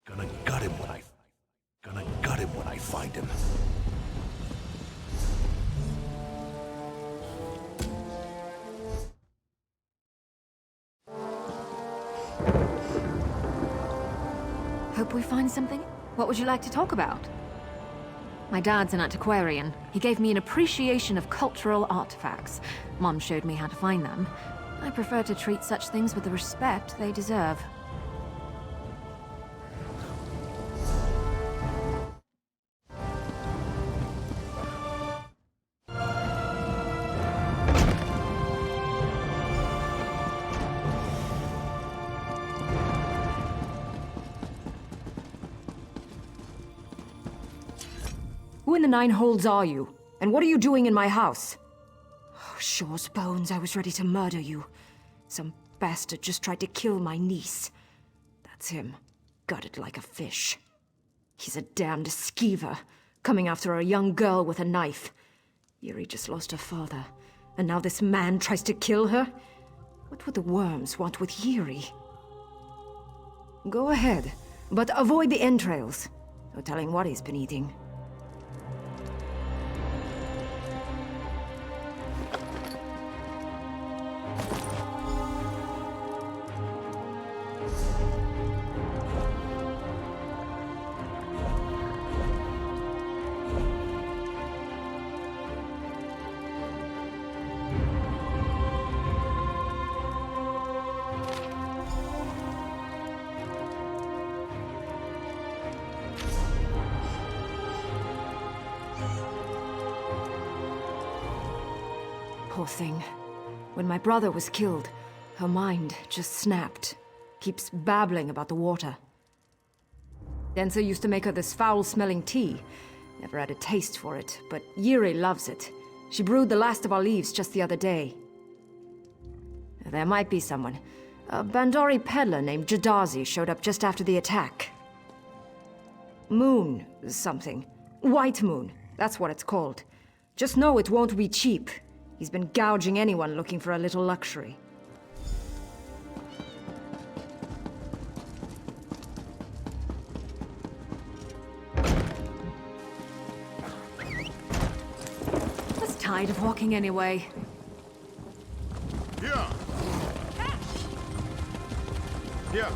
Gonna gut him when I find him. Hope we find something? What would you like to talk about? My dad's an antiquarian. He gave me an appreciation of cultural artifacts. Mom showed me how to find them. I prefer to treat such things with the respect they deserve. Who in the Nine Holds are you? And what are you doing in my house? Oh, Shaw's bones, I was ready to murder you. Some bastard just tried to kill my niece. That's him, gutted like a fish. He's a damned skeever, coming after a young girl with a knife. Yuri just lost her father, and now this man tries to kill her? What would the worms want with Yuri? Go ahead, but avoid the entrails. No telling what he's been eating. Poor thing. When my brother was killed, her mind just snapped. Keeps babbling about the water. Densa used to make her this foul-smelling tea. Never had a taste for it, but Yuri loves it. She brewed the last of our leaves just the other day. There might be someone. A Bandari peddler named Jadazi showed up just after the attack. Moon something. White Moon, that's what it's called. Just know it won't be cheap. He's been gouging anyone looking for a little luxury. Just tired of walking anyway. Yeah. Yeah.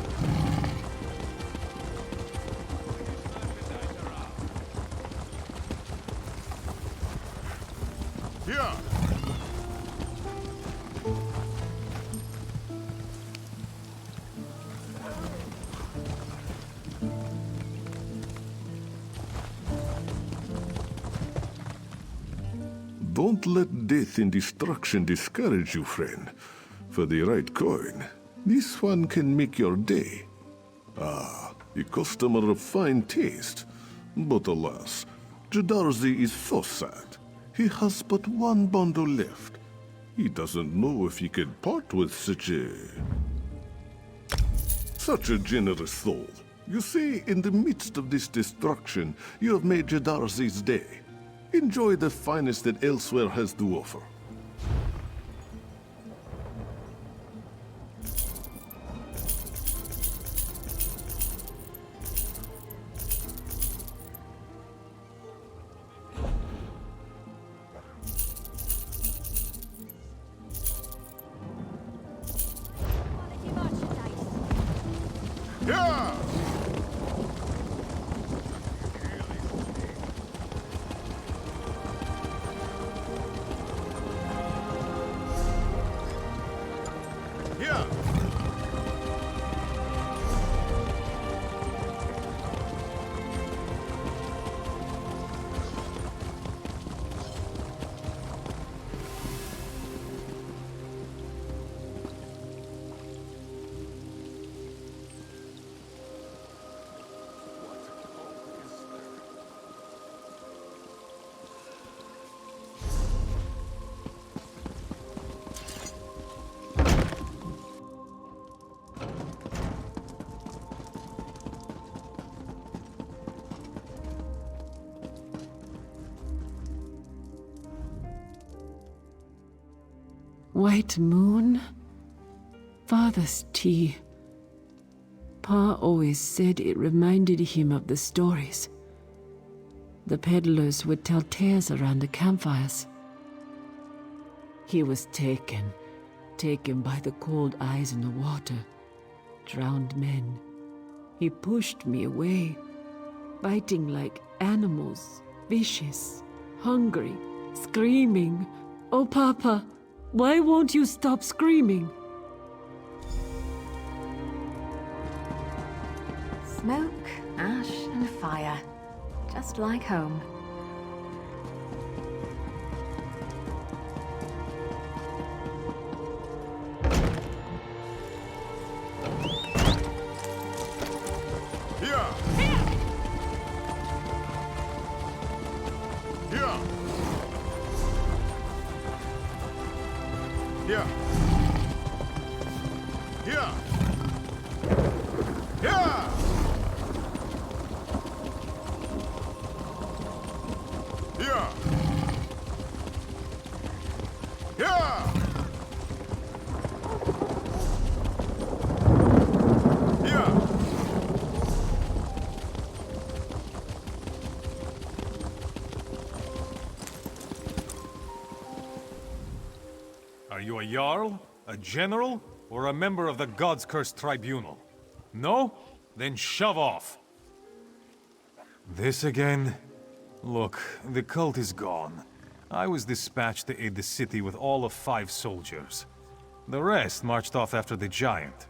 Yeah. Don't let death and destruction discourage you, friend. For the right coin, this one can make your day. Ah, a customer of fine taste. But alas, Jadarzi is so sad. He has but one bundle left. He doesn't know if he can part with such a generous soul. You see, in the midst of this destruction, you have made Jadarzi's day. Enjoy the finest that elsewhere has to offer. Yeah. Yeah. White Moon? Father's tea. Pa always said it reminded him of the stories. The peddlers would tell tales around the campfires. He was taken by the cold eyes in the water. Drowned men. He pushed me away, biting like animals, vicious, hungry, screaming. Oh, Papa, why won't you stop screaming? Smoke, ash, and fire. Just like home. Are you a Jarl, a general, or a member of the God's Cursed Tribunal? No? Then shove off. This again? Look, the cult is gone. I was dispatched to aid the city with all of 5 soldiers. The rest marched off after the giant.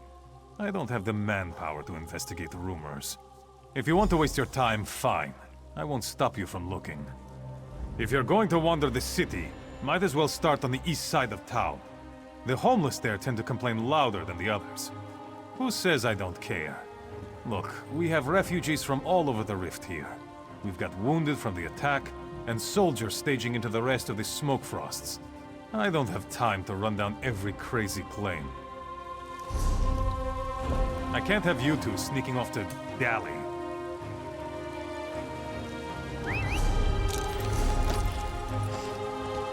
I don't have the manpower to investigate rumors. If you want to waste your time, fine. I won't stop you from looking. If you're going to wander the city, might as well start on the east side of town. The homeless there tend to complain louder than the others. Who says I don't care? Look, we have refugees from all over the rift here. We've got wounded from the attack, and soldiers staging into the rest of the smoke frosts. I don't have time to run down every crazy plane. I can't have you two sneaking off to dally.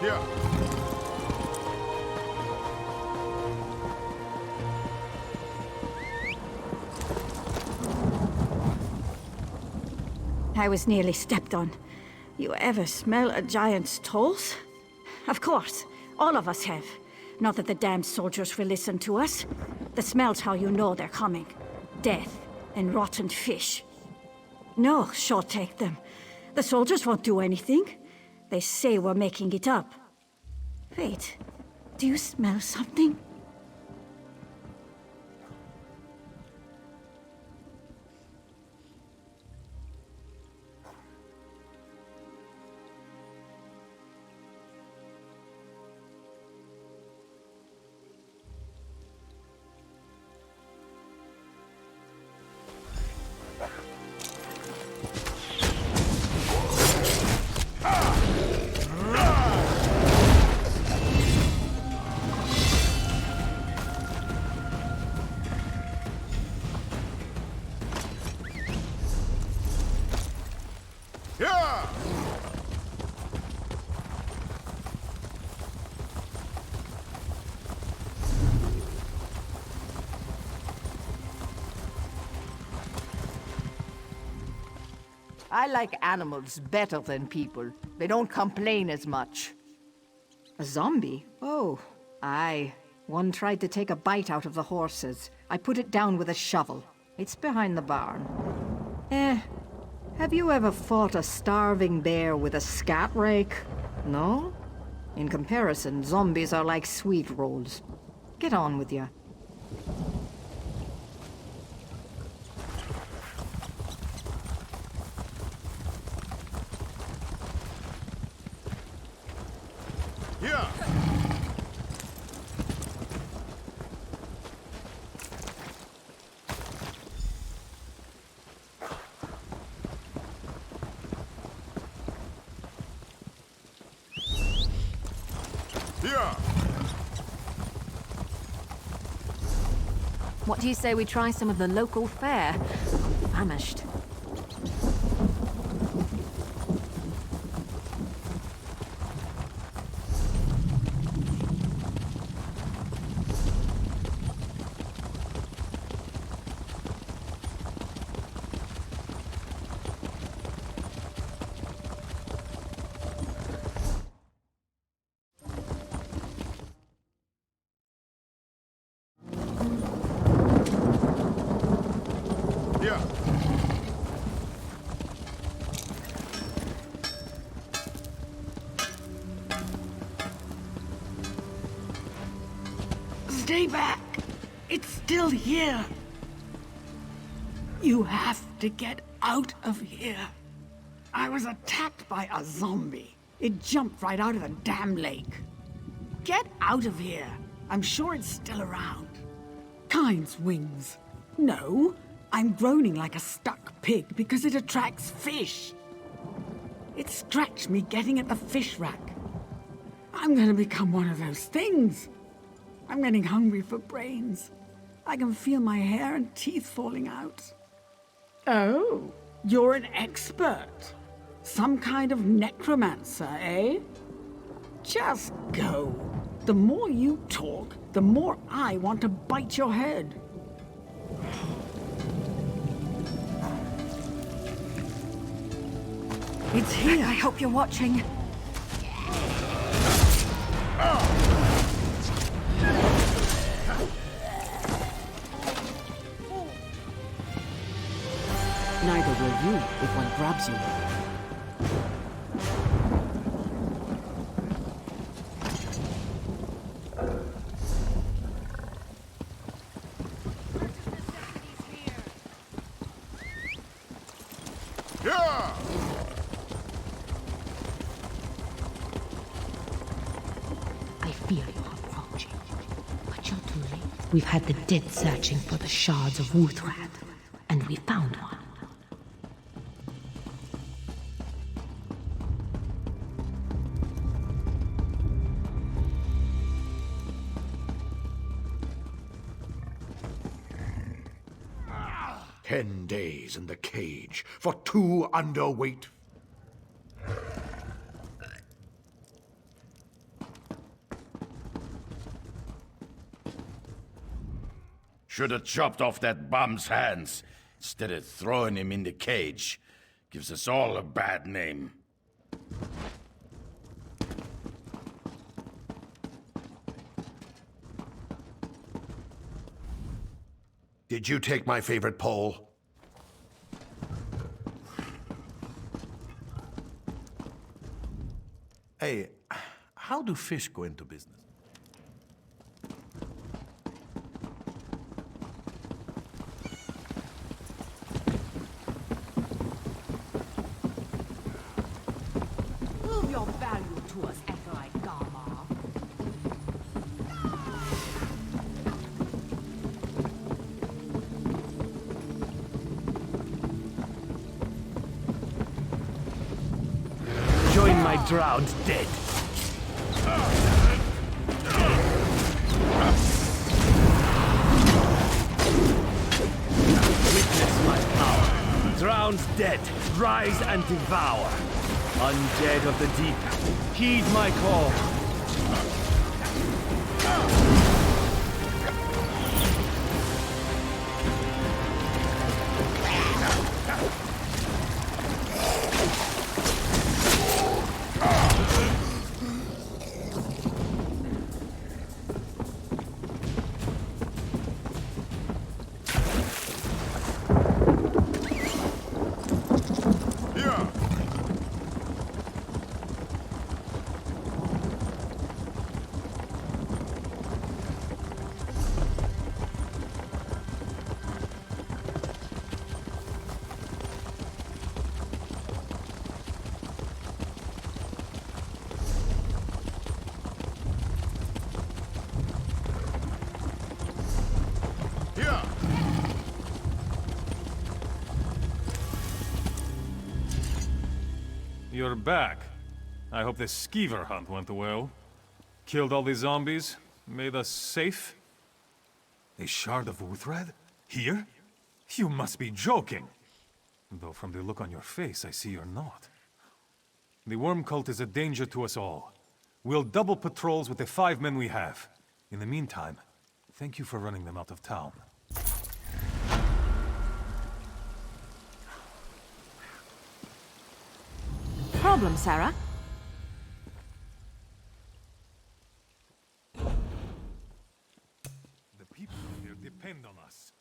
Yeah. I was nearly stepped on. You ever smell a giant's toes? Of course, all of us have. Not that the damned soldiers will listen to us. The smell's how you know they're coming. Death and rotten fish. No, sure take them. The soldiers won't do anything. They say we're making it up. Wait, do you smell something? I like animals better than people. They don't complain as much. A zombie? Oh, aye. One tried to take a bite out of the horses. I put it down with a shovel. It's behind the barn. Have you ever fought a starving bear with a scat rake? No? In comparison, zombies are like sweet rolls. Get on with ya. What do you say we try some of the local fare? I'm famished. still here. You have to get out of here. I was attacked by a zombie. It jumped right out of the damn lake. Get out of here. I'm sure it's still around. Kind's wings. No, I'm groaning like a stuck pig because it attracts fish. It scratched me getting at the fish rack. I'm gonna become one of those things. I'm getting hungry for brains. I can feel my hair and teeth falling out. Oh, you're an expert. Some kind of necromancer, eh? Just go. The more you talk, the more I want to bite your head. It's here. I hope you're watching. Neither will you if one grabs you. I fear you're approaching, but you're too late. We've had the dead searching for the shards of Wuthrat, and we found one. "10 days in the cage for 2 underweight." Should have chopped off that bum's hands instead of throwing him in the cage. Gives us all a bad name. Did you take my favorite pole? Hey, how do fish go into business? Prove your value to us, Acolyte Garma. Join my drowned dead. Witness my power. Drowned dead, rise and devour. Undead of the deep, heed my call. You're back. I hope the skeever hunt went well. Killed all the zombies, made us safe. A shard of Wuthrat? Here? You must be joking! Though from the look on your face, I see you're not. The worm cult is a danger to us all. We'll double patrols with the 5 men we have. In the meantime, thank you for running them out of town. Problem, Sarah? The people here depend on us.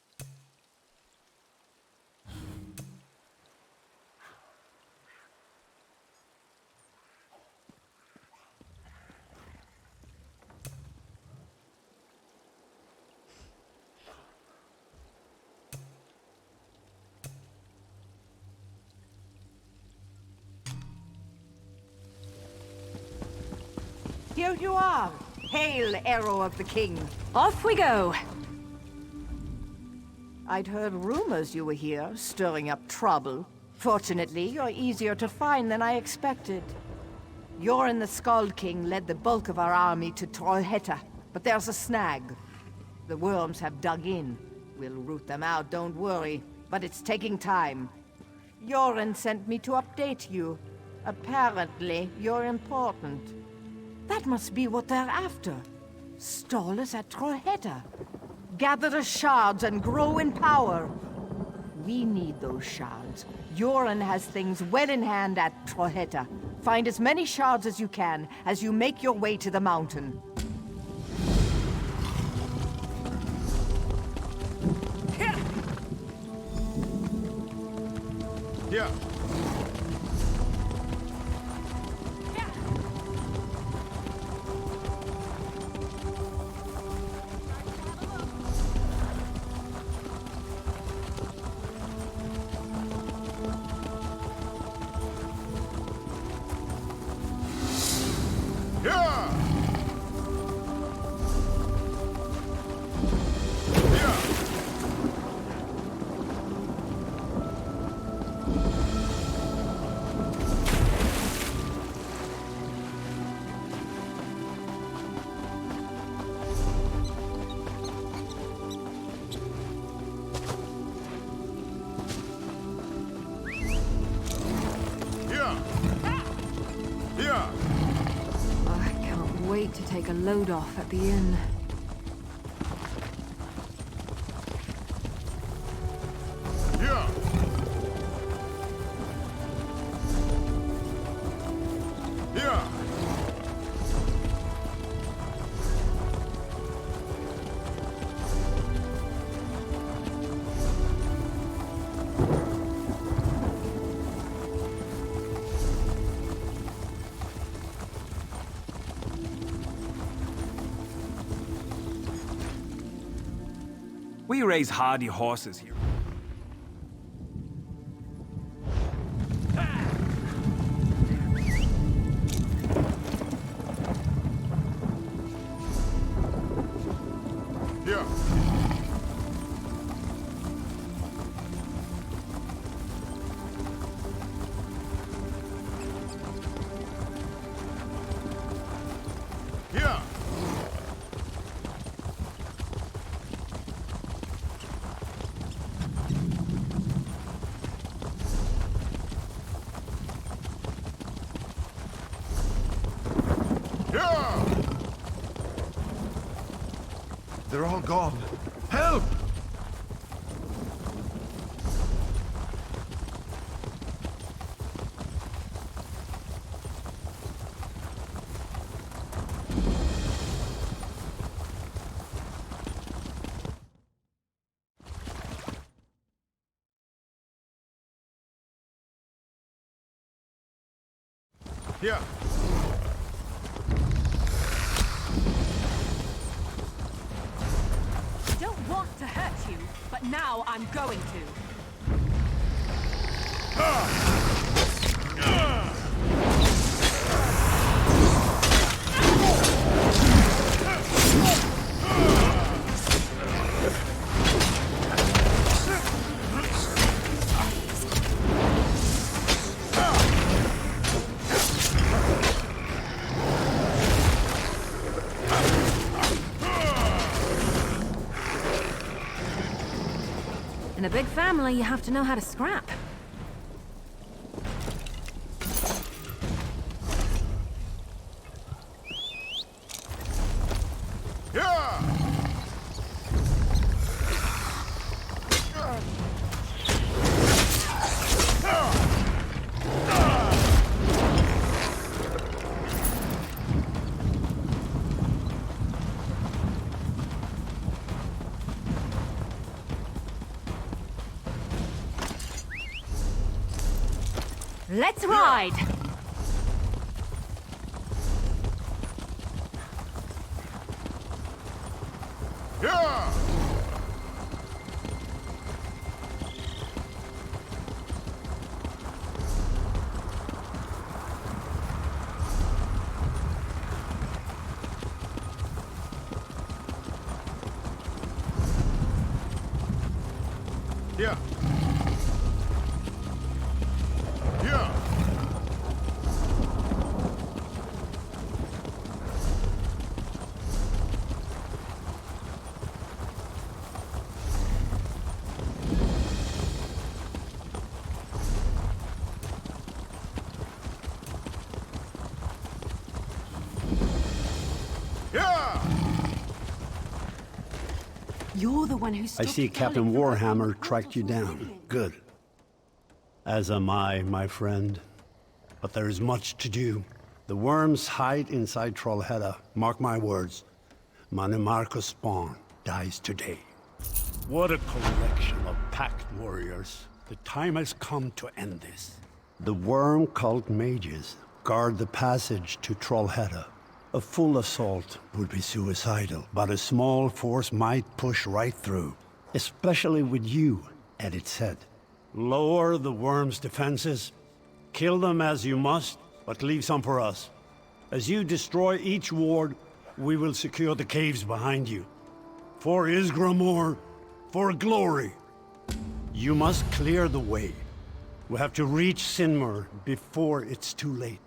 here you are. Hail, Arrow of the King. Off we go! I'd heard rumors you were here, stirring up trouble. Fortunately, you're easier to find than I expected. Yoren the Skald King led the bulk of our army to Trollhättan, but there's a snag. The worms have dug in. We'll root them out, don't worry, but it's taking time. Yoren sent me to update you. Apparently, you're important. That must be what they're after. Stallers at Trollhättan. Gather the shards and grow in power. We need those shards. Yoren has things well in hand at Trollhättan. Find as many shards as you can as you make your way to the mountain. Yeah. I can't wait to take a load off at the inn. We raise hardy horses here. They're all gone. Help! Yeah. Don't want to hurt you, but now I'm going to. In a big family, you have to know how to scrap. Let's ride! Yeah. Yeah. You're the one who I stopped see Captain Warhammer tracked you down. Good. As am I, my friend. But there is much to do. The worms hide inside Trollhättan. Mark my words. Manimarcus spawn dies today. What a collection of packed warriors. The time has come to end this. The worm cult mages guard the passage to Trollhättan. A full assault would be suicidal, but a small force might push right through. Especially with you at its head. Lower the worm's defenses. Kill them as you must, but leave some for us. As you destroy each ward, we will secure the caves behind you. For Isgramor, for glory. You must clear the way. We have to reach Sinmur before it's too late.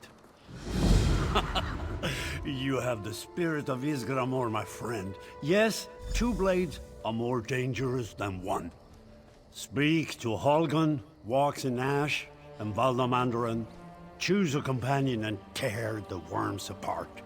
You have the spirit of Isgramor, my friend. Yes, 2 blades are more dangerous than 1. Speak to Holgun, walks in Ash, and Valdamandarin. Choose a companion and tear the worms apart.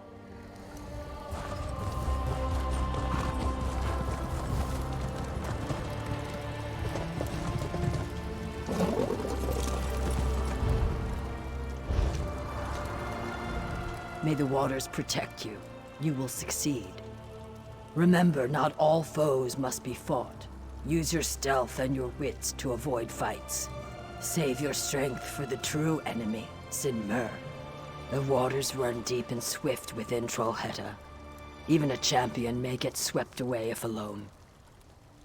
May the waters protect you. You will succeed. Remember, not all foes must be fought. Use your stealth and your wits to avoid fights. Save your strength for the true enemy, Sinmur. The waters run deep and swift within Trollhättan. Even a champion may get swept away if alone.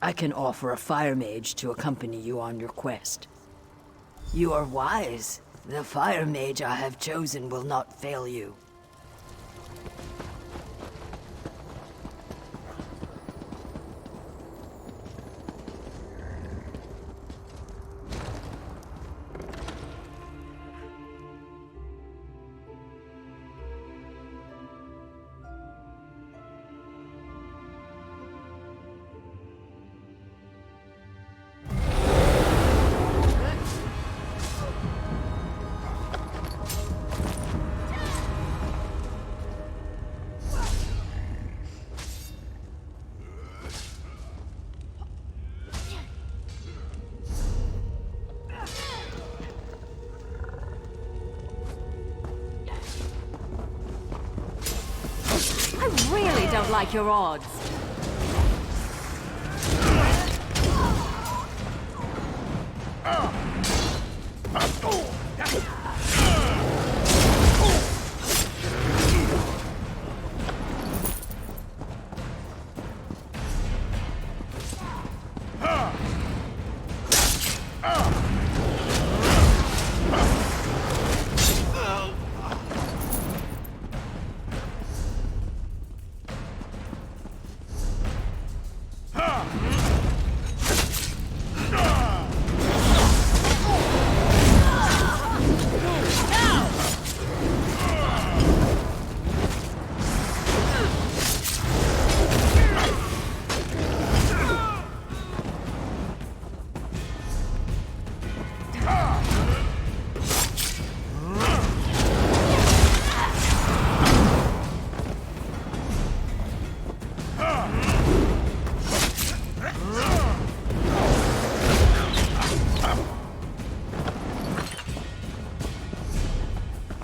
I can offer a fire mage to accompany you on your quest. You are wise. The fire mage I have chosen will not fail you. I really don't like your odds.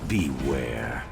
Beware.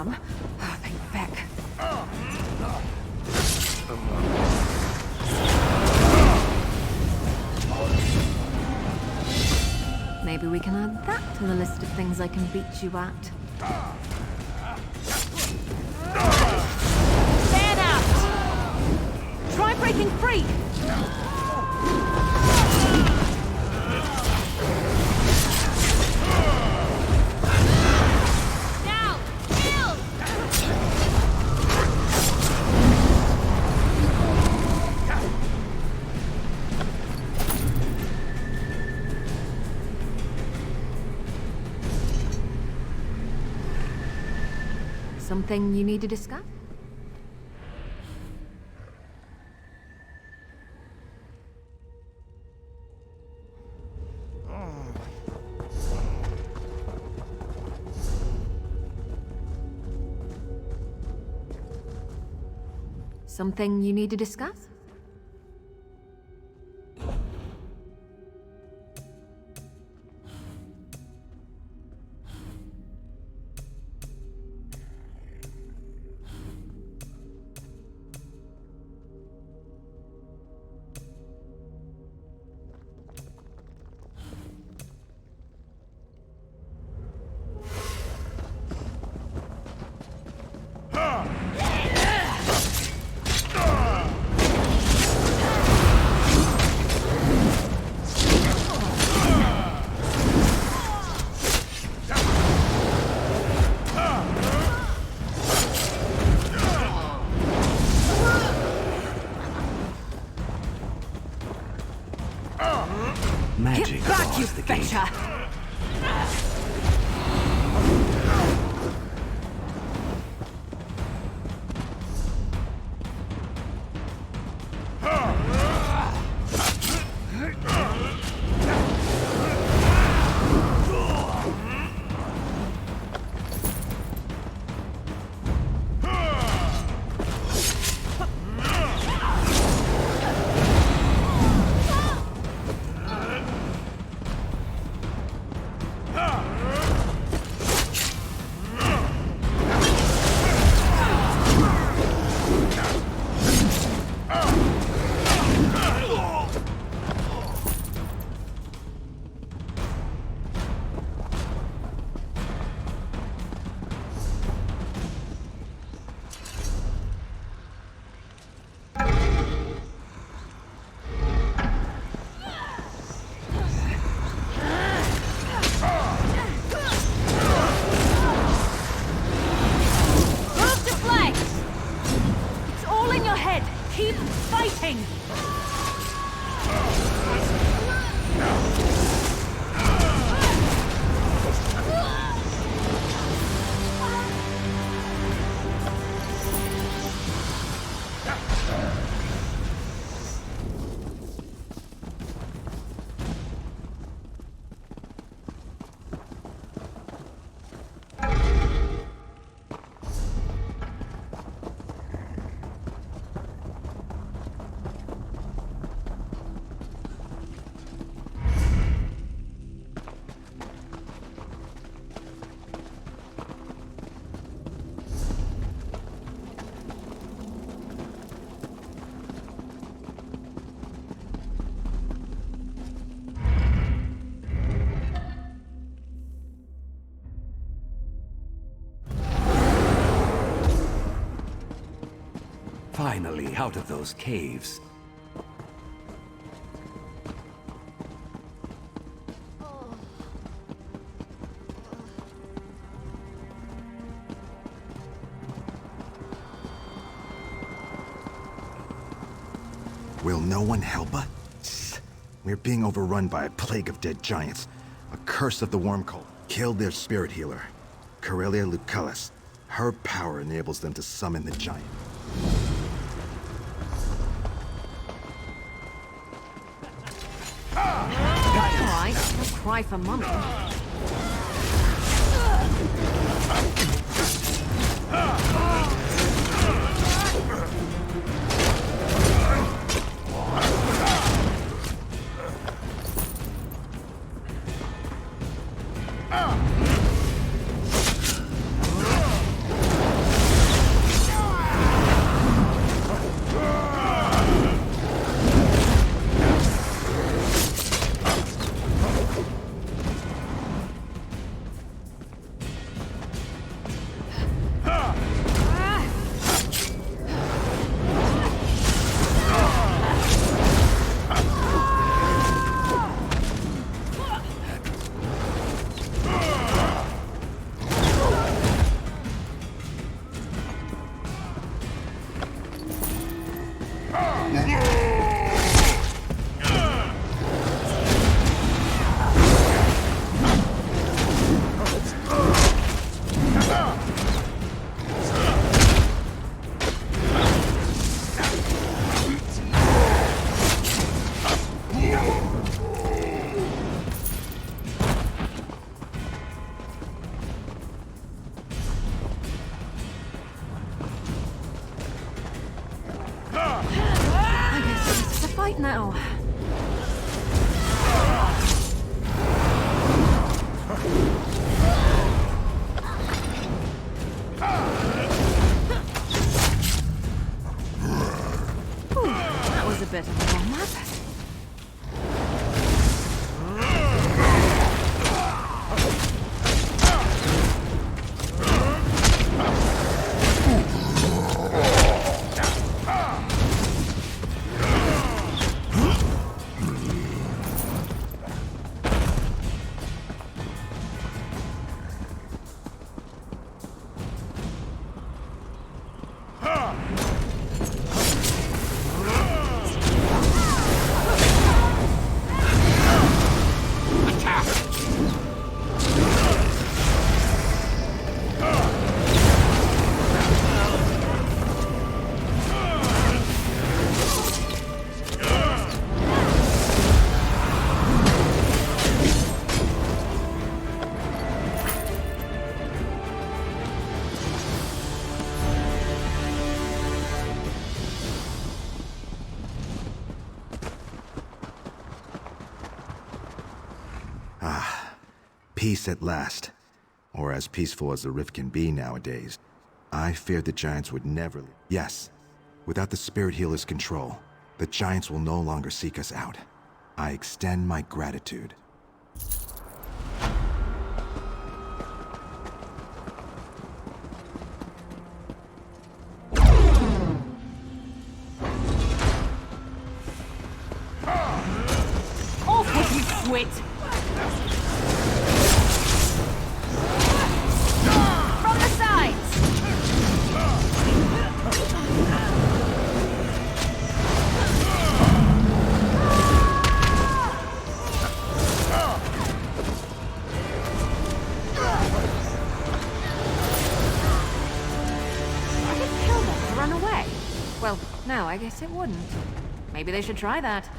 some. Oh, thank feck. Maybe we can add that to the list of things I can beat you at. Fan out! Try breaking free! Now! Kill! Something you need to discuss? Something you need to discuss? Magic Back, you bars the gate. fetcher! Keep fighting! Finally, out of those caves. Will no one help us? We're being overrun by a plague of dead giants. A curse of the worm cult killed their spirit healer, Coelia Lucullus. Her power enables them to summon the giant. Alright, don't cry for mummy. I guess this is a fight now. Ooh, that was a bit of a warm-up. Peace at last. Or as peaceful as the rift can be nowadays. I feared the Giants would never leave. Yes, without the Spirit Healer's control, the Giants will no longer seek us out. I extend my gratitude. Off with you, Swit! From the sides! I could kill them to run away. Well, no, I guess it wouldn't. Maybe they should try that.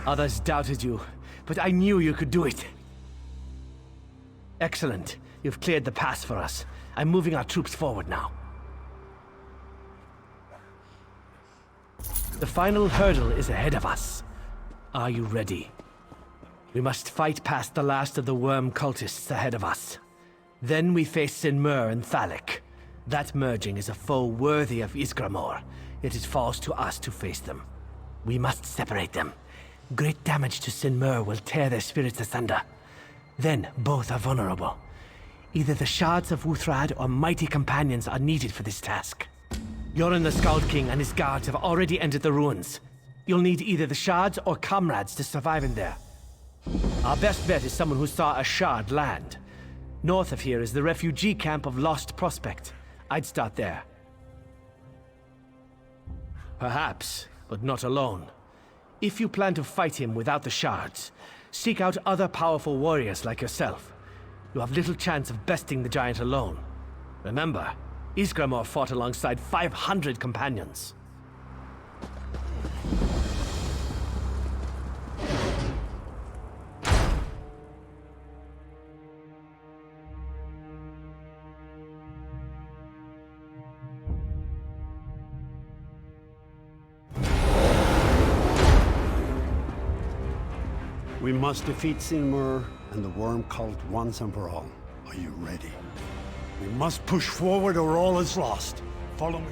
Others doubted you, but I knew you could do it. Excellent. You've cleared the pass for us. I'm moving our troops forward now. The final hurdle is ahead of us. Are you ready? We must fight past the last of the worm cultists ahead of us. Then we face Sinmur and Thalik. That merging is a foe worthy of Ysgramor, yet it falls to us to face them. We must separate them. Great damage to Sinmur will tear their spirits asunder. Then both are vulnerable. Either the shards of Wuthrad or mighty companions are needed for this task. Yoren the Skald King and his guards have already entered the ruins. You'll need either the shards or comrades to survive in there. Our best bet is someone who saw a shard land. North of here is the refugee camp of Lost Prospect. I'd start there. Perhaps, but not alone. If you plan to fight him without the shards, seek out other powerful warriors like yourself. You have little chance of besting the giant alone. Remember, Ysgramor fought alongside 500 companions. We must defeat Sinmur and the worm cult once and for all. Are you ready? We must push forward or all is lost. Follow me.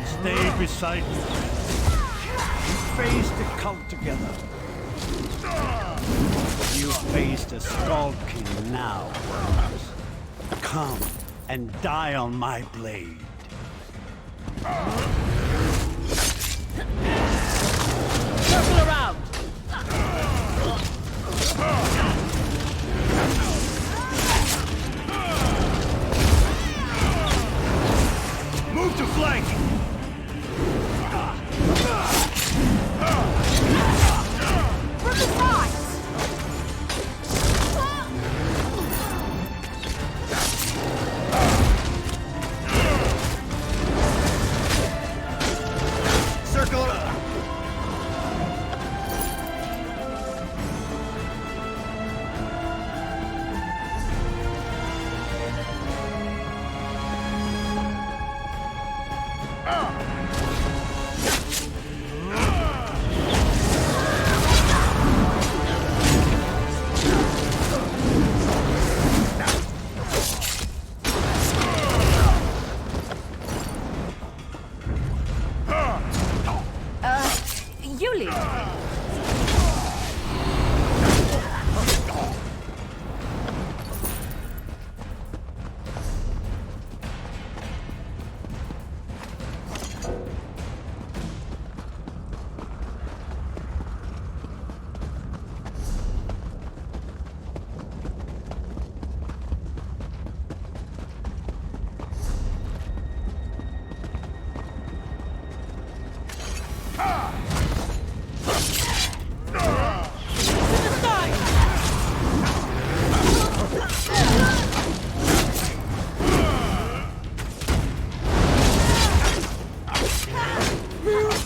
Stay beside me. We face the cult together. You face the Skald King now, Worms. Come and die on my blade. Circle around! Move to flank! From the sides! Circle around! You lead.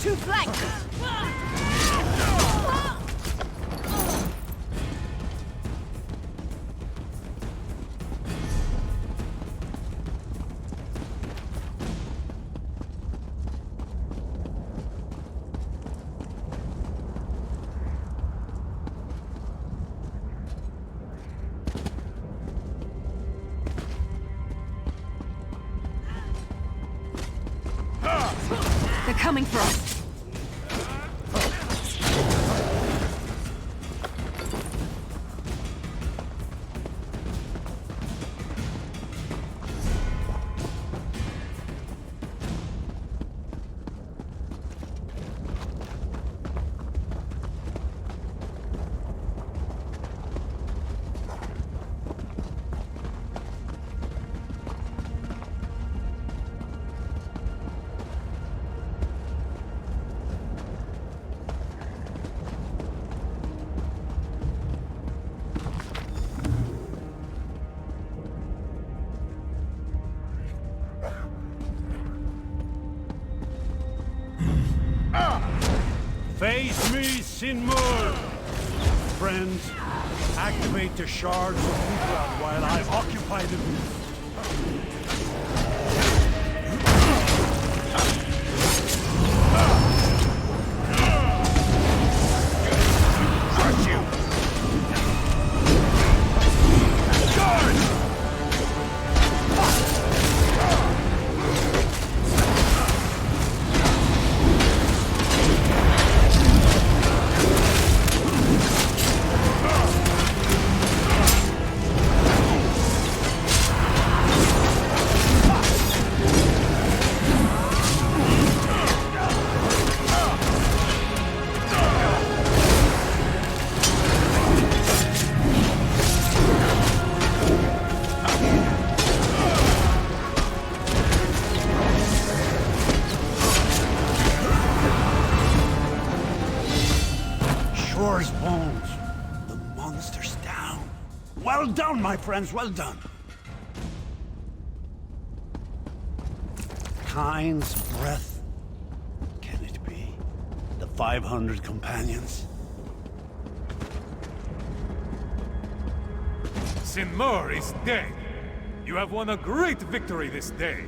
To flank! They're coming for us. Face me, Sinmur! Friends, activate the shards of Wuthran while I occupy the booth. Crush you! Guard! Shore's bones. The monster's down. Well done, my friends, well done. Kind's breath. Can it be? The 500 companions? Sinmur is dead. You have won a great victory this day.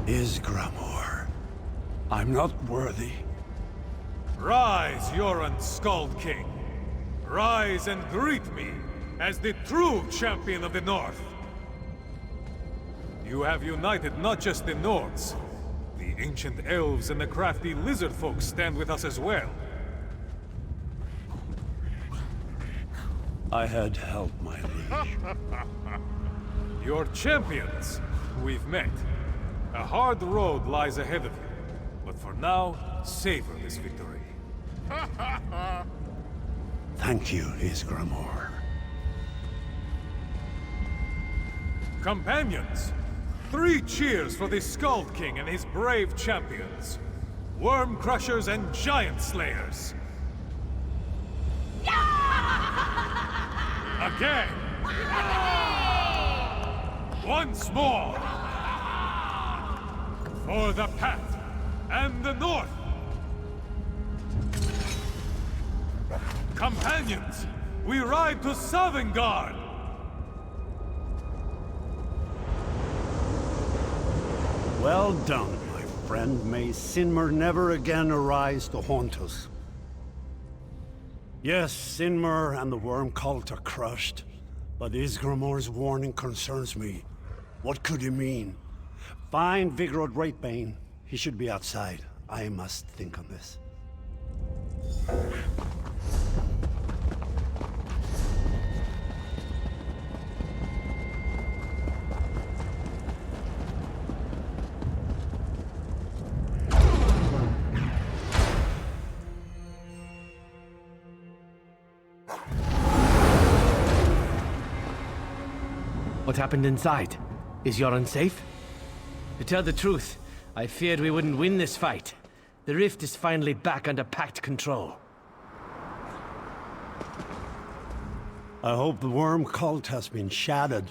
Isgramor. I'm not worthy. Rise, Yoran Skald King. Rise and greet me as the true champion of the North. You have united not just the Nords. The ancient elves and the crafty lizard folk stand with us as well. I had help, my liege. Your champions. We've met. A hard road lies ahead of you. But for now, savor this victory. Thank you, Isgramor. Companions, 3 cheers for the Skald King and his brave champions. Worm Crushers and Giant Slayers. Again! Once more! For the Path and the North! Companions, we ride to Sovngarde! Well done, my friend. May Sinmur never again arise to haunt us. Yes, Sinmur and the Worm Cult are crushed, but Isgramor's warning concerns me. What could he mean? Find Vigorod Greatbane. He should be outside. I must think on this. What happened inside? Is Yoren safe? To tell the truth, I feared we wouldn't win this fight. The rift is finally back under Pact control. I hope the Worm Cult has been shattered,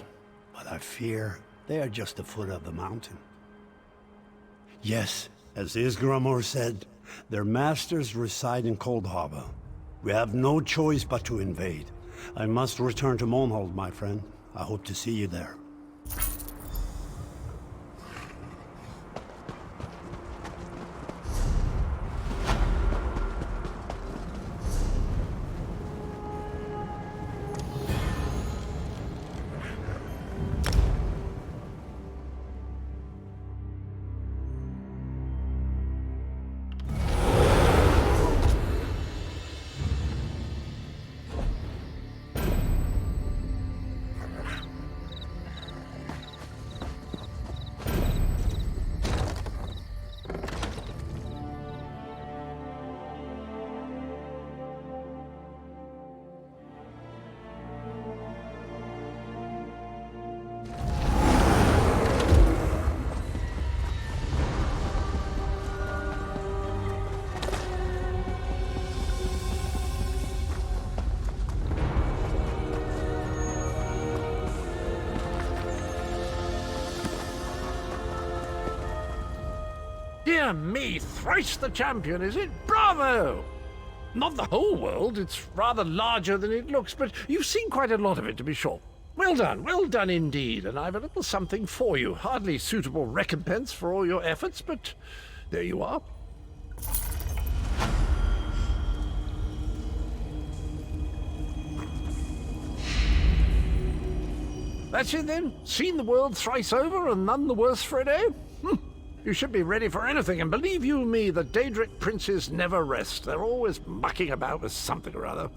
but I fear they are just the foot of the mountain. Yes, as Isgramor said, their masters reside in Cold Harbor. We have no choice but to invade. I must return to Monhold, my friend. I hope to see you there. Dear me, thrice the champion, is it? Bravo! Not the whole world, it's rather larger than it looks, but you've seen quite a lot of it, to be sure. Well done indeed, and I've a little something for you. Hardly suitable recompense for all your efforts, but there you are. That's it then? Seen the world thrice over and none the worse for it, eh? You should be ready for anything, and believe you me, the Daedric princes never rest. They're always mucking about with something or other.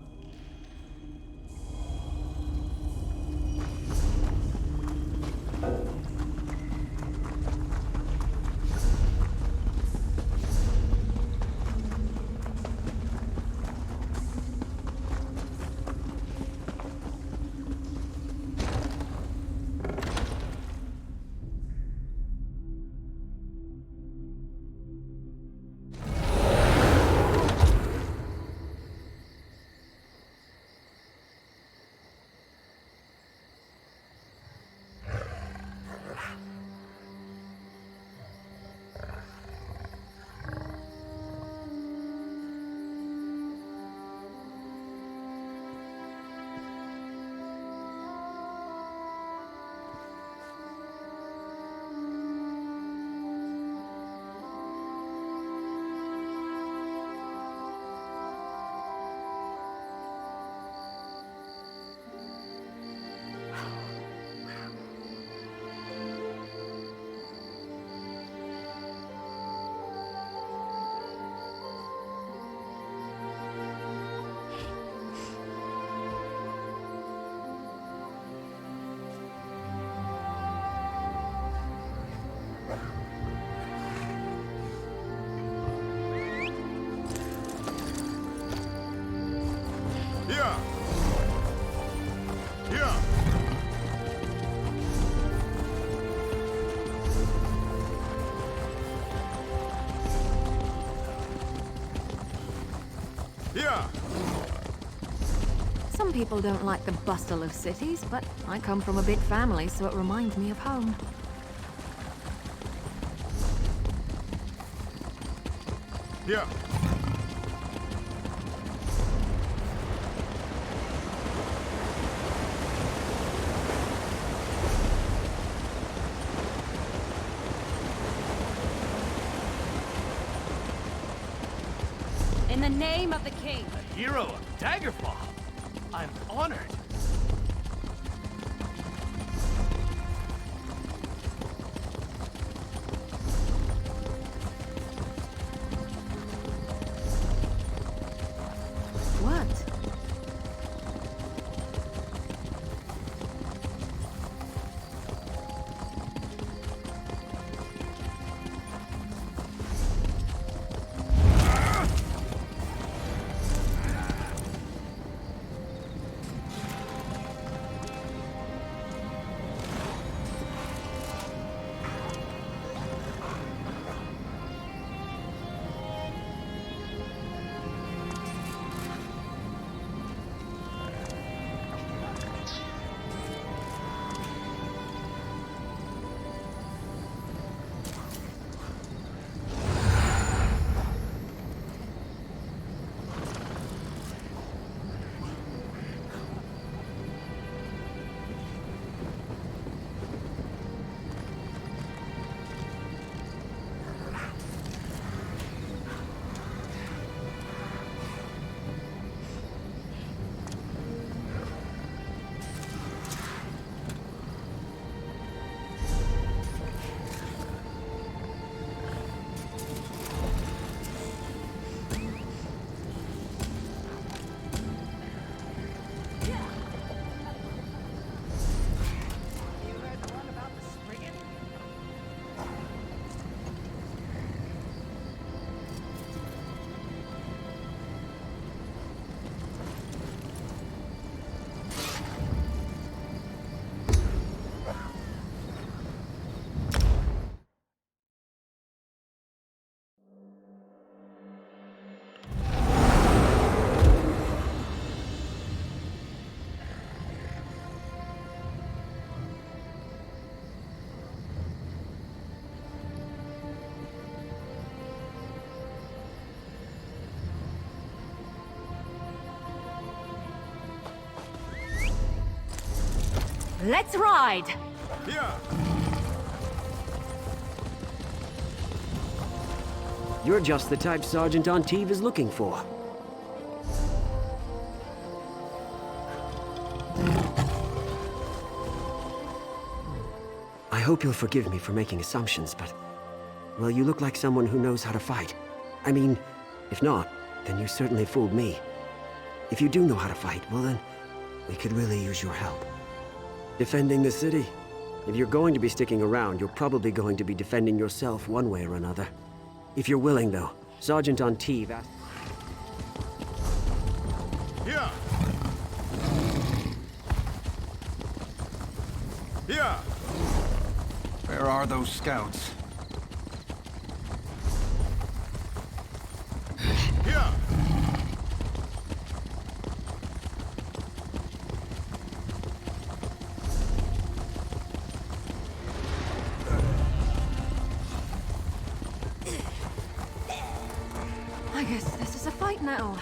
Yeah. Some people don't like the bustle of cities, but I come from a big family, so it reminds me of home. Yeah. In the name of the king. Hero of Daggerfall. I'm honored. What? Let's ride! Yeah. You're just the type Sergeant Antibes is looking for. I hope you'll forgive me for making assumptions, but... well, you look like someone who knows how to fight. I mean, if not, then you certainly fooled me. If you do know how to fight, well then, we could really use your help. Defending the city? If you're going to be sticking around, you're probably going to be defending yourself one way or another. If you're willing, though, Sergeant Antibes asked... Yeah. Yeah. Where are those scouts? Yeah. I guess this is a fight now.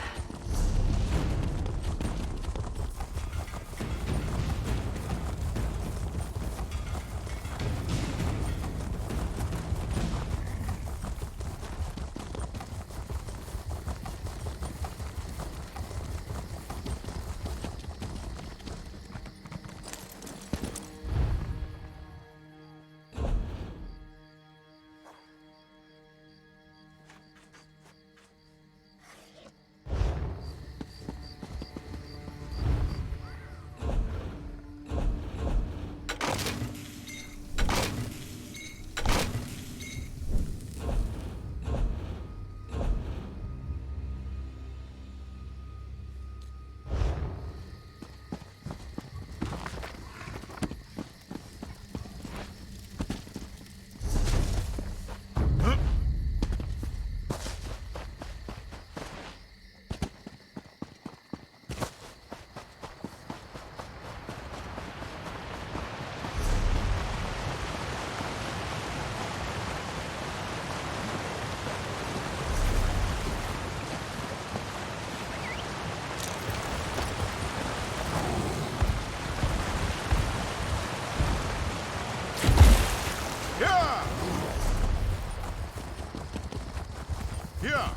Here!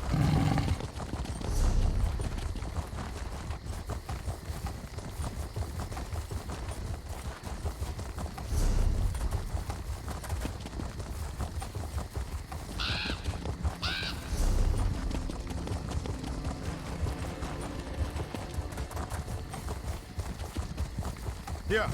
Here!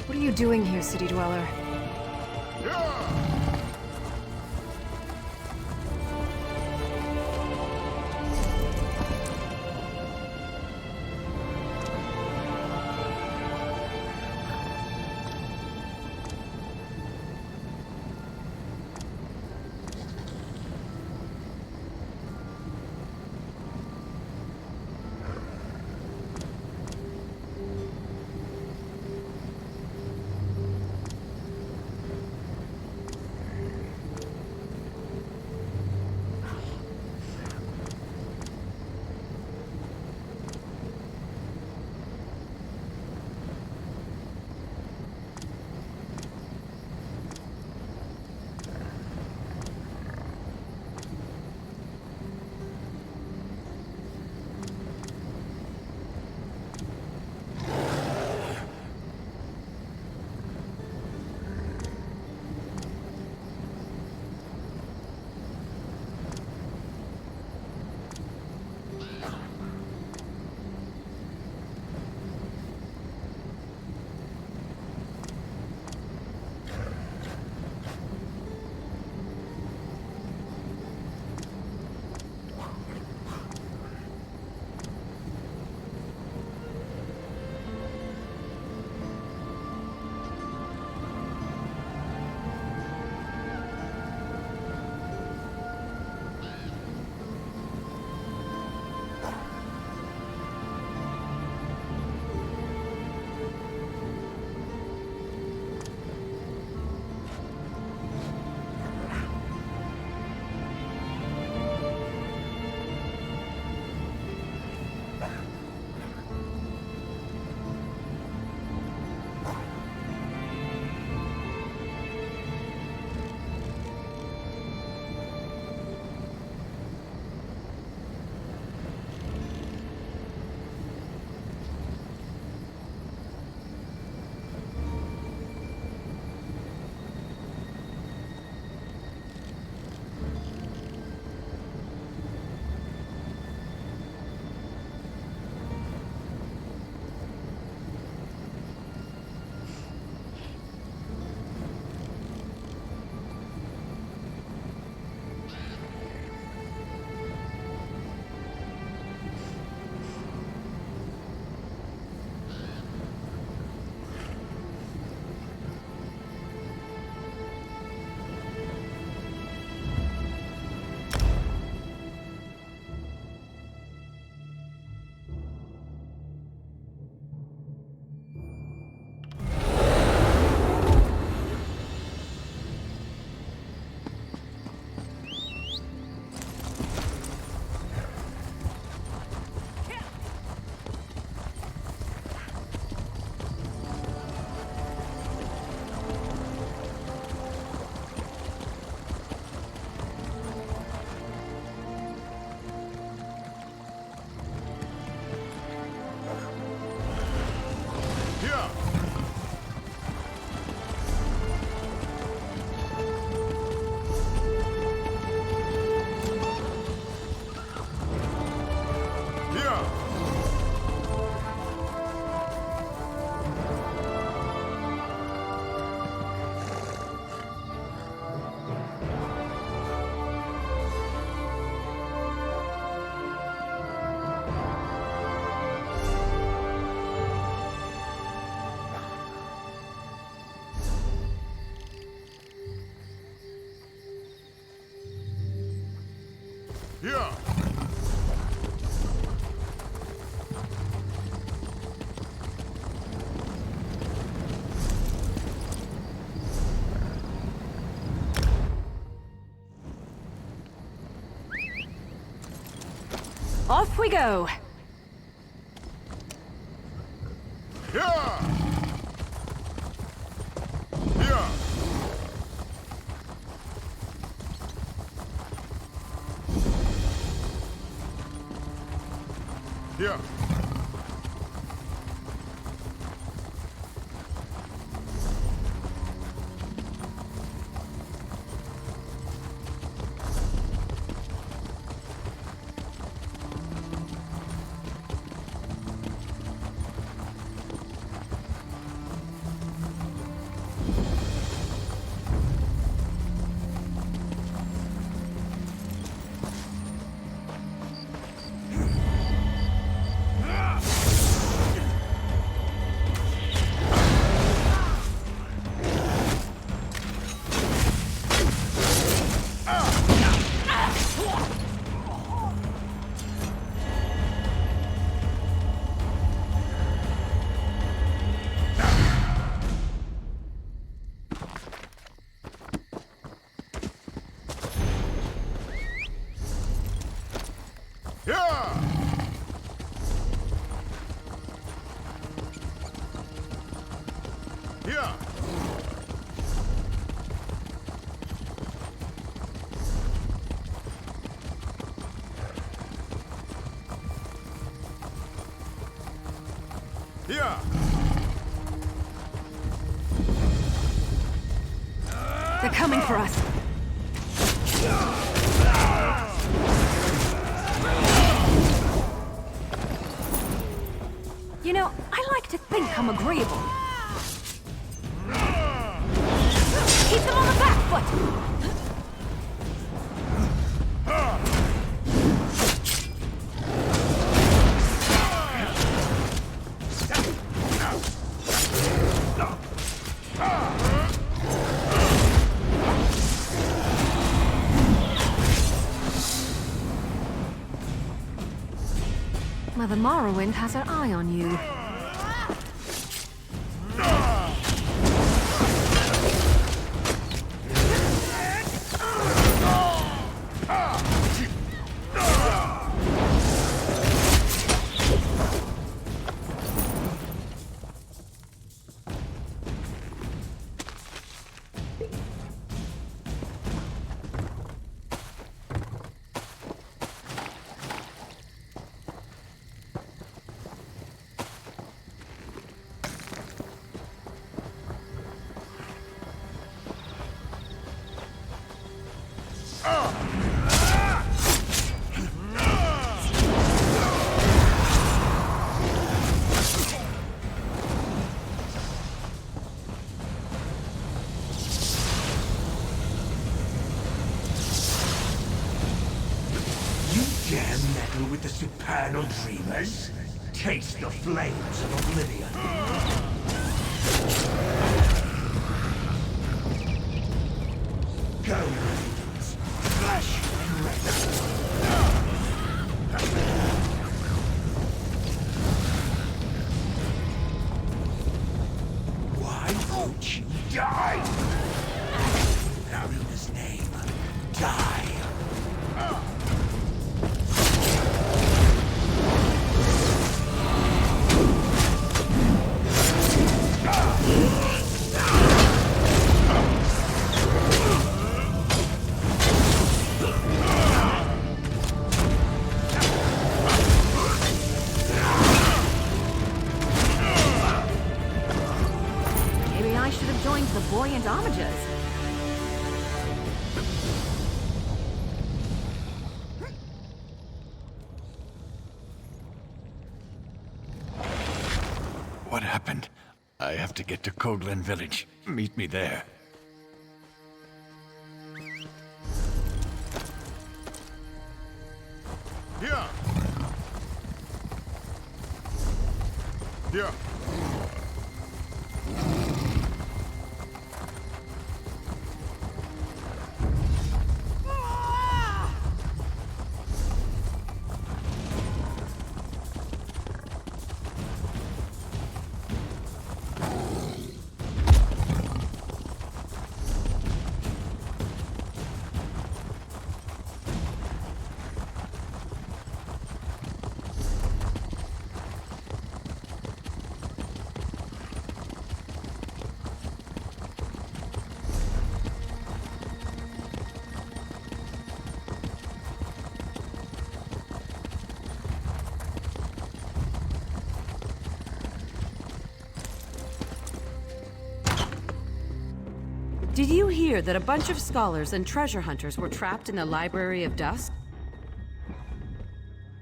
What are you doing here, city dweller? Here! Off we go! Here! Here! Here! Here! They're coming for us. You know, I like to think I'm agreeable. Keep them on the back foot! Mother Morrowind has her eye on you. With the supernal dreamers? Taste the flames of oblivion. Go, Radiance. Flesh and rest. Why won't you die? Naruna's name. Die. Maybe I should have joined the buoyant armigers. What happened? I have to get to Koeglin Village. Meet me there. Here! Here! Did you hear that a bunch of scholars and treasure hunters were trapped in the Library of Dusk?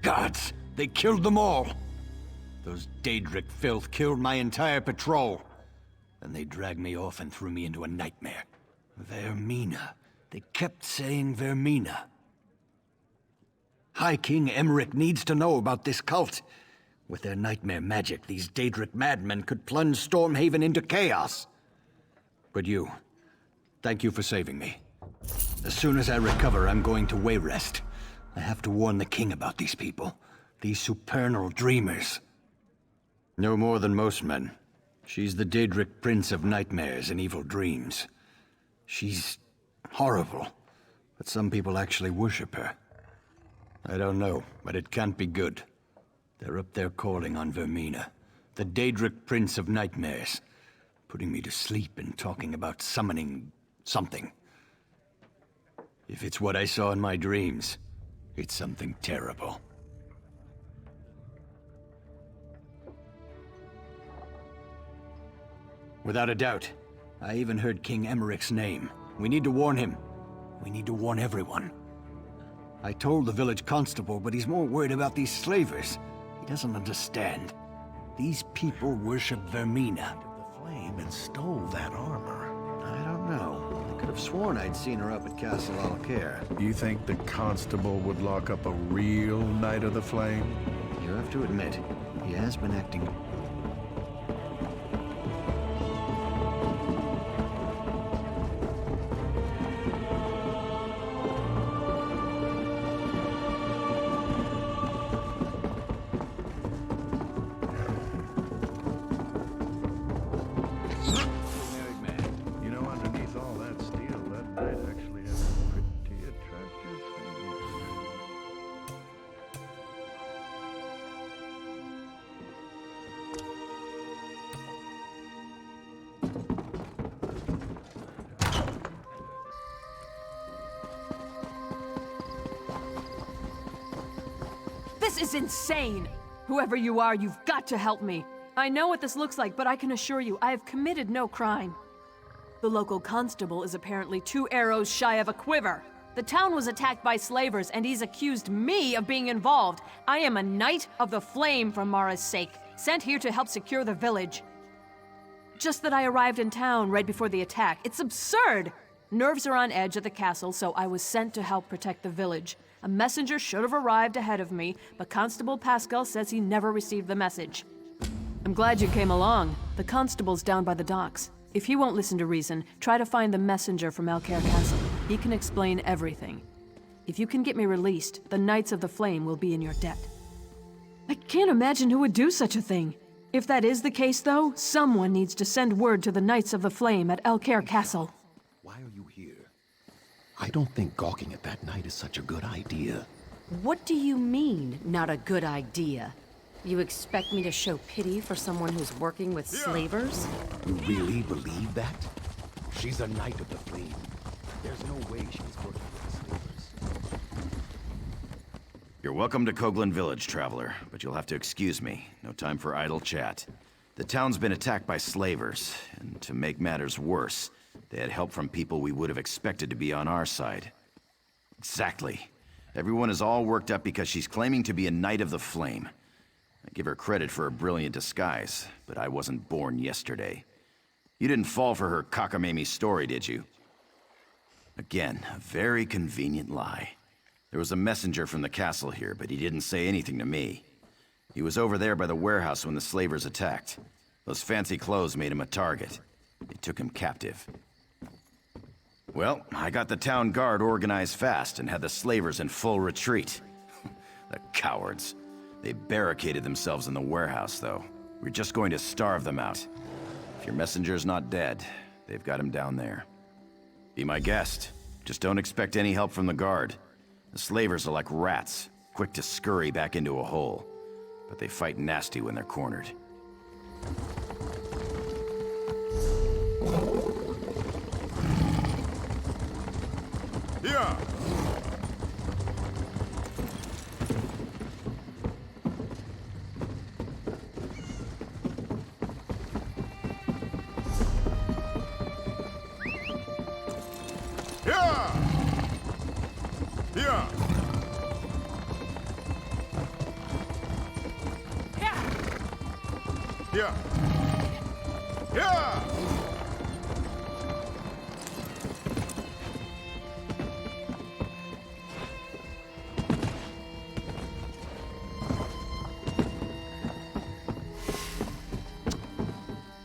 Gods! They killed them all! Those Daedric filth killed my entire patrol. Then they dragged me off and threw me into a nightmare. Vermina. They kept saying Vermina. High King Emmerich needs to know about this cult. With their nightmare magic, these Daedric madmen could plunge Stormhaven into chaos. But you, thank you for saving me. As soon as I recover, I'm going to Wayrest. I have to warn the king about these people. These supernal dreamers. No more than most men. She's the Daedric prince of nightmares and evil dreams. She's horrible, but some people actually worship her. I don't know, but it can't be good. They're up there calling on Vermina, the Daedric prince of nightmares, putting me to sleep and talking about summoning something. If it's what I saw in my dreams, it's something terrible. Without a doubt. I even heard King Emmerich's name. We need to warn him. We need to warn everyone. I told the village constable, but he's more worried about these slavers. He doesn't understand. These people worship Vermina. The flame and stole that armor. I don't know. I could have sworn I'd seen her up at Castle Alcair. You think the constable would lock up a real Knight of the Flame? You have to admit, he has been acting. This is insane! Whoever you are, you've got to help me. I know what this looks like, but I can assure you, I have committed no crime. The local constable is apparently 2 arrows shy of a quiver. The town was attacked by slavers, and he's accused me of being involved. I am a Knight of the Flame for Mara's sake, sent here to help secure the village. Just that I arrived in town right before the attack. It's absurd! Nerves are on edge at the castle, so I was sent to help protect the village. A messenger should have arrived ahead of me, but Constable Pascal says he never received the message. I'm glad you came along. The constable's down by the docks. If he won't listen to reason, try to find the messenger from Alcair Castle. He can explain everything. If you can get me released, the Knights of the Flame will be in your debt. I can't imagine who would do such a thing. If that is the case, though, someone needs to send word to the Knights of the Flame at Alcair Castle. Why are you here? I don't think gawking at that knight is such a good idea. What do you mean, not a good idea? You expect me to show pity for someone who's working with slavers? You really believe that? She's a Knight of the Flame. There's no way she's working with slavers. You're welcome to Koeglin Village, traveler, but you'll have to excuse me. No time for idle chat. The town's been attacked by slavers, and to make matters worse, they had help from people we would have expected to be on our side. Exactly. Everyone is all worked up because she's claiming to be a Knight of the Flame. I give her credit for a brilliant disguise, but I wasn't born yesterday. You didn't fall for her cockamamie story, did you? Again, a very convenient lie. There was a messenger from the castle here, but he didn't say anything to me. He was over there by the warehouse when the slavers attacked. Those fancy clothes made him a target. They took him captive. Well, I got the town guard organized fast and had the slavers in full retreat. The cowards. They barricaded themselves in the warehouse, though. We're just going to starve them out. If your messenger's not dead, they've got him down there. Be my guest. Just don't expect any help from the guard. The slavers are like rats, quick to scurry back into a hole. But they fight nasty when they're cornered. Here! Yeah. Yeah. Yeah.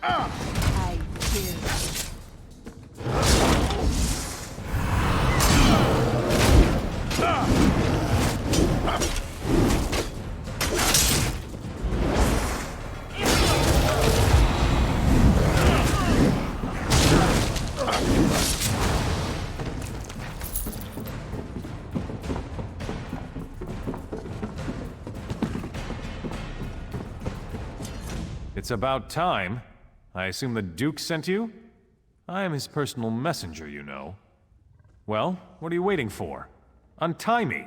I kill. It's about time. I assume the Duke sent you? I am his personal messenger, you know. Well, what are you waiting for? Untie me!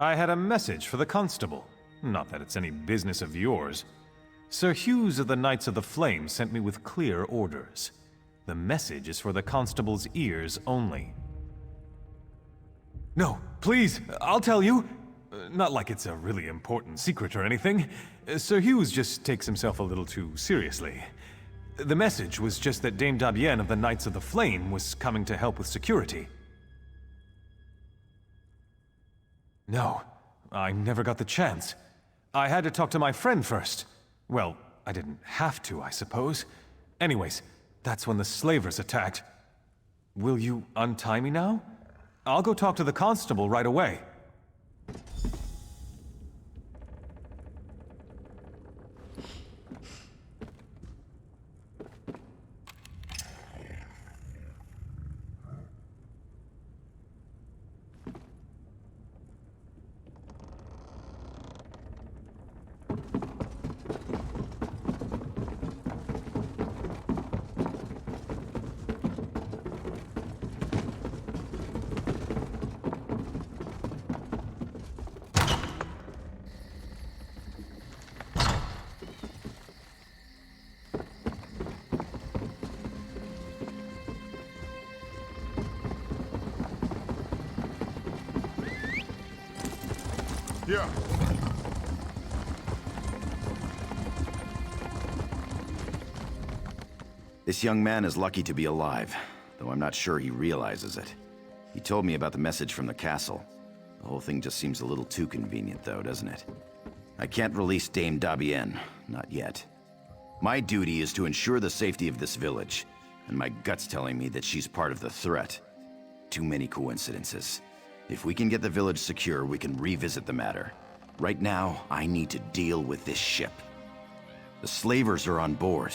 I had a message for the constable. Not that it's any business of yours. Sir Hughes of the Knights of the Flame sent me with clear orders. The message is for the constable's ears only. No, please, I'll tell you. Not like it's a really important secret or anything. Sir Hughes just takes himself a little too seriously. The message was just that Dame Dabienne of the Knights of the Flame was coming to help with security. No, I never got the chance. I had to talk to my friend first. Well, I didn't have to, I suppose. Anyways, that's when the slavers attacked. Will you untie me now? I'll go talk to the constable right away. Yeah. This young man is lucky to be alive, though I'm not sure he realizes it. He told me about the message from the castle. The whole thing just seems a little too convenient, though, doesn't it? I can't release Dame Dabienne, not yet. My duty is to ensure the safety of this village, and my gut's telling me that she's part of the threat. Too many coincidences. If we can get the village secure, we can revisit the matter. Right now, I need to deal with this ship. The slavers are on board.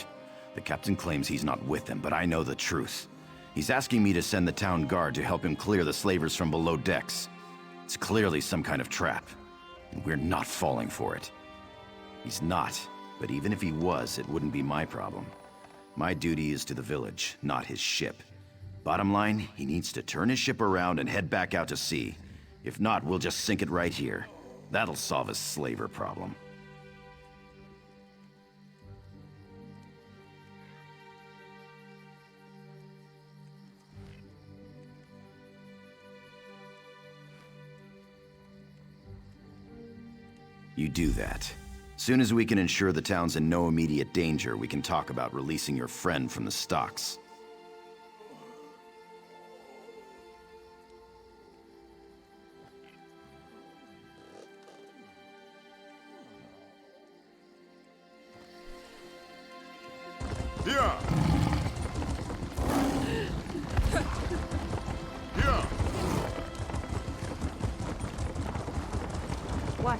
The captain claims he's not with them, but I know the truth. He's asking me to send the town guard to help him clear the slavers from below decks. It's clearly some kind of trap, and we're not falling for it. He's not, but even if he was, it wouldn't be my problem. My duty is to the village, not his ship. Bottom line, he needs to turn his ship around and head back out to sea. If not, we'll just sink it right here. That'll solve his slaver problem. You do that. Soon as we can ensure the town's in no immediate danger, we can talk about releasing your friend from the stocks. Yeah. Yeah. What?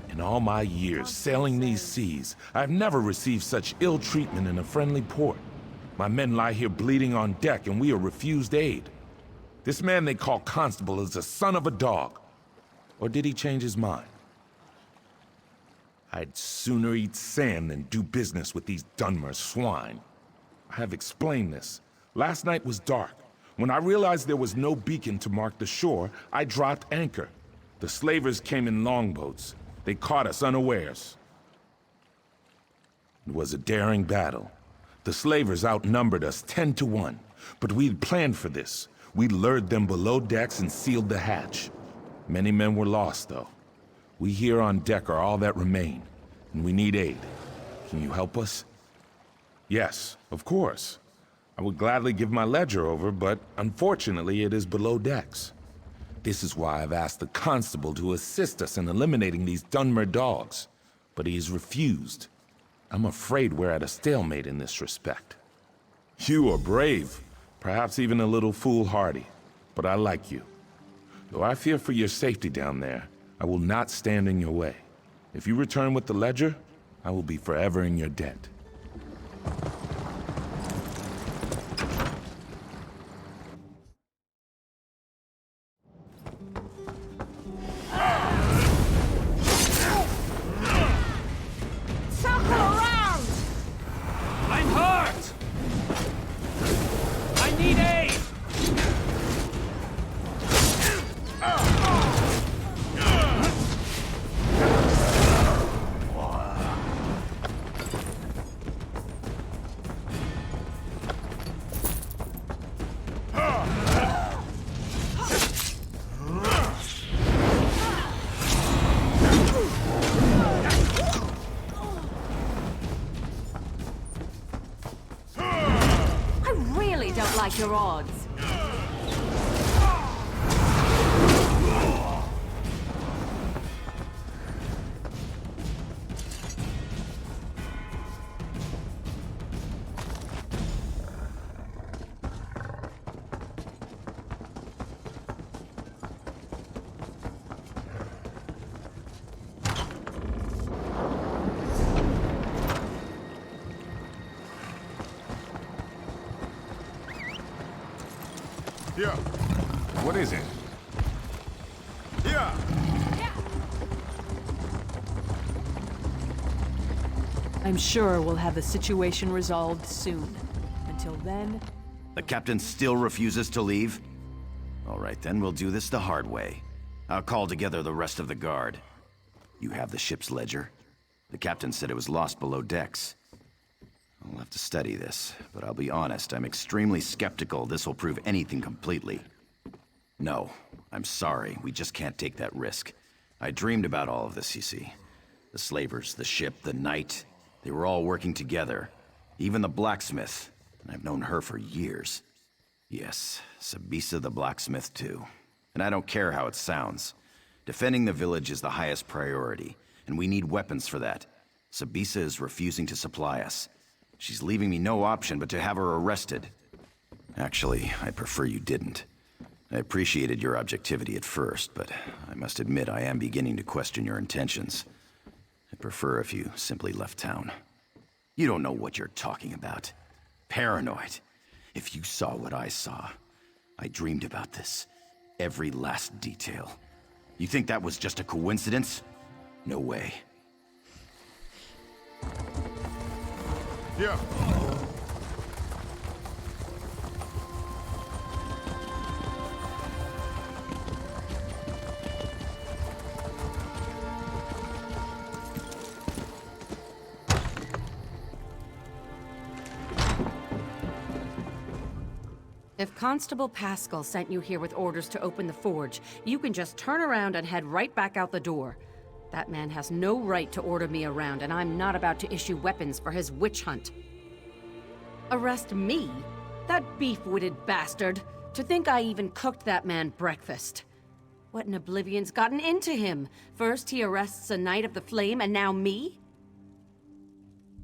In all my years sailing these seas, I've never received such ill treatment in a friendly port. My men lie here bleeding on deck and we are refused aid. This man they call Constable is the son of a dog. Or did he change his mind? I'd sooner eat sand than do business with these Dunmer swine. I have explained this. Last night was dark. When I realized there was no beacon to mark the shore, I dropped anchor. The slavers came in longboats. They caught us unawares. It was a daring battle. The slavers outnumbered us 10 to 1, but we'd planned for this. We lured them below decks and sealed the hatch. Many men were lost, though. We here on deck are all that remain, and we need aid. Can you help us? Yes, of course. I would gladly give my ledger over, but unfortunately it is below decks. This is why I've asked the constable to assist us in eliminating these Dunmer dogs, but he has refused. I'm afraid we're at a stalemate in this respect. You are brave, perhaps even a little foolhardy, but I like you. Though I fear for your safety down there, I will not stand in your way. If you return with the ledger, I will be forever in your debt. Like your odds. Here. What is it? Here. I'm sure we'll have the situation resolved soon. Until then... The captain still refuses to leave? All right, then we'll do this the hard way. I'll call together the rest of the guard. You have the ship's ledger? The captain said it was lost below decks. I'll have to study this, but I'll be honest, I'm extremely skeptical this will prove anything completely. No, I'm sorry, we just can't take that risk. I dreamed about all of this, you see. The slavers, the ship, the knight, they were all working together. Even the blacksmith, and I've known her for years. Yes, Sabisa the blacksmith too. And I don't care how it sounds. Defending the village is the highest priority, and we need weapons for that. Sabisa is refusing to supply us. She's leaving me no option but to have her arrested. Actually, I'd prefer you didn't. I appreciated your objectivity at first, but I must admit I am beginning to question your intentions. I'd prefer if you simply left town. You don't know what you're talking about. Paranoid. If you saw what I saw, I dreamed about this. Every last detail. You think that was just a coincidence? No way. Here. If Constable Pascal sent you here with orders to open the forge, you can just turn around and head right back out the door. That man has no right to order me around, and I'm not about to issue weapons for his witch hunt. Arrest me? That beef-witted bastard! To think I even cooked that man breakfast. What in oblivion's gotten into him? First he arrests a Knight of the Flame, and now me?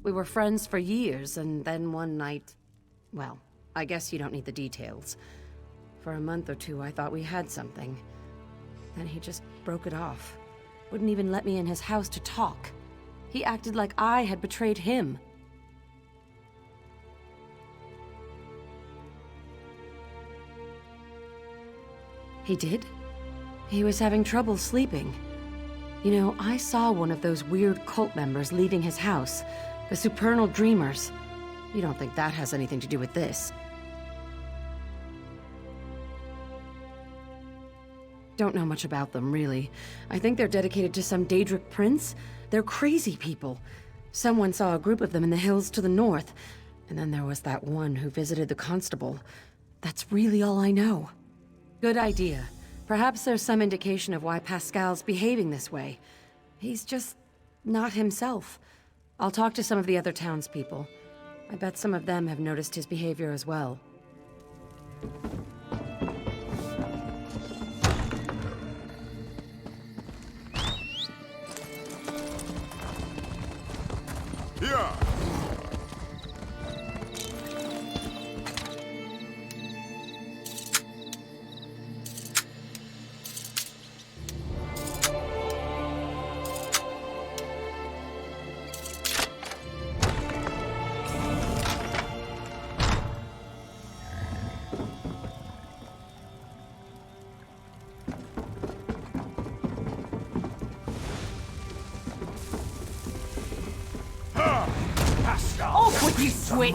We were friends for years, and then one night... Well, I guess you don't need the details. For a month or two, I thought we had something. Then he just broke it off. Wouldn't even let me in his house to talk. He acted like I had betrayed him. He did? He was having trouble sleeping. You know, I saw one of those weird cult members leaving his house. The Supernal Dreamers. You don't think that has anything to do with this? Don't know much about them, really. I think they're dedicated to some Daedric prince. They're crazy people. Someone saw a group of them in the hills to the north. And then there was that one who visited the constable. That's really all I know. Good idea. Perhaps there's some indication of why Pascal's behaving this way. He's just not himself. I'll talk to some of the other townspeople. I bet some of them have noticed his behavior as well. Yeah. Off with you, Swit!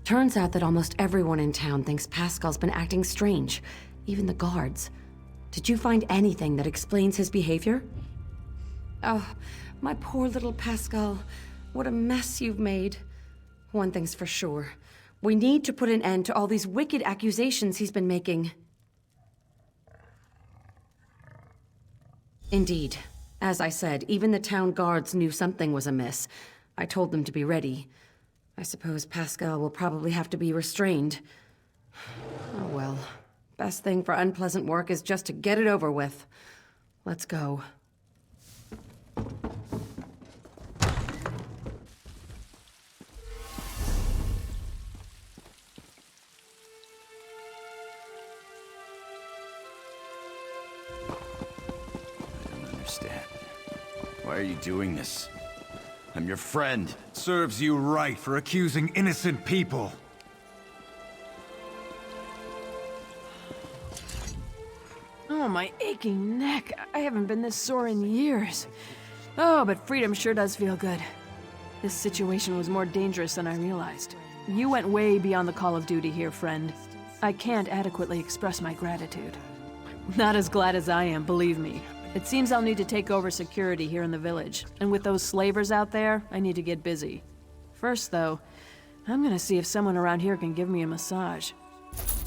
Turns out that almost everyone in town thinks Pascal's been acting strange, even the guards. Did you find anything that explains his behavior? Oh, my poor little Pascal. What a mess you've made. One thing's for sure. We need to put an end to all these wicked accusations he's been making. Indeed. As I said, even the town guards knew something was amiss. I told them to be ready. I suppose Pascal will probably have to be restrained. Oh well. Best thing for unpleasant work is just to get it over with. Let's go. I don't understand. Why are you doing this? I'm your friend. Serves you right for accusing innocent people. Oh, my aching neck. I haven't been this sore in years. Oh, but freedom sure does feel good. This situation was more dangerous than I realized. You went way beyond the call of duty here, friend. I can't adequately express my gratitude. Not as glad as I am, believe me. It seems I'll need to take over security here in the village, and with those slavers out there, I need to get busy. First, though, I'm gonna see if someone around here can give me a massage.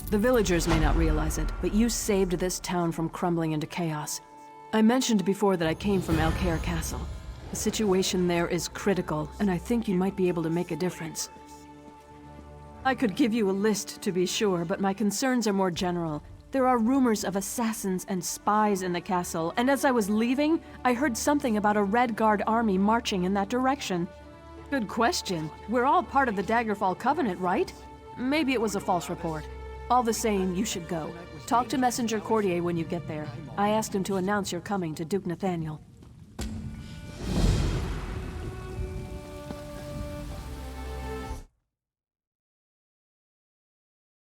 The villagers may not realize it, but you saved this town from crumbling into chaos. I mentioned before that I came from Alcaire Castle. The situation there is critical, and I think you might be able to make a difference. I could give you a list, to be sure, but my concerns are more general. There are rumors of assassins and spies in the castle, and as I was leaving, I heard something about a Red Guard army marching in that direction. Good question. We're all part of the Daggerfall Covenant, right? Maybe it was a false report. All the same, you should go. Talk to Messenger Courtier when you get there. I asked him to announce your coming to Duke Nathaniel.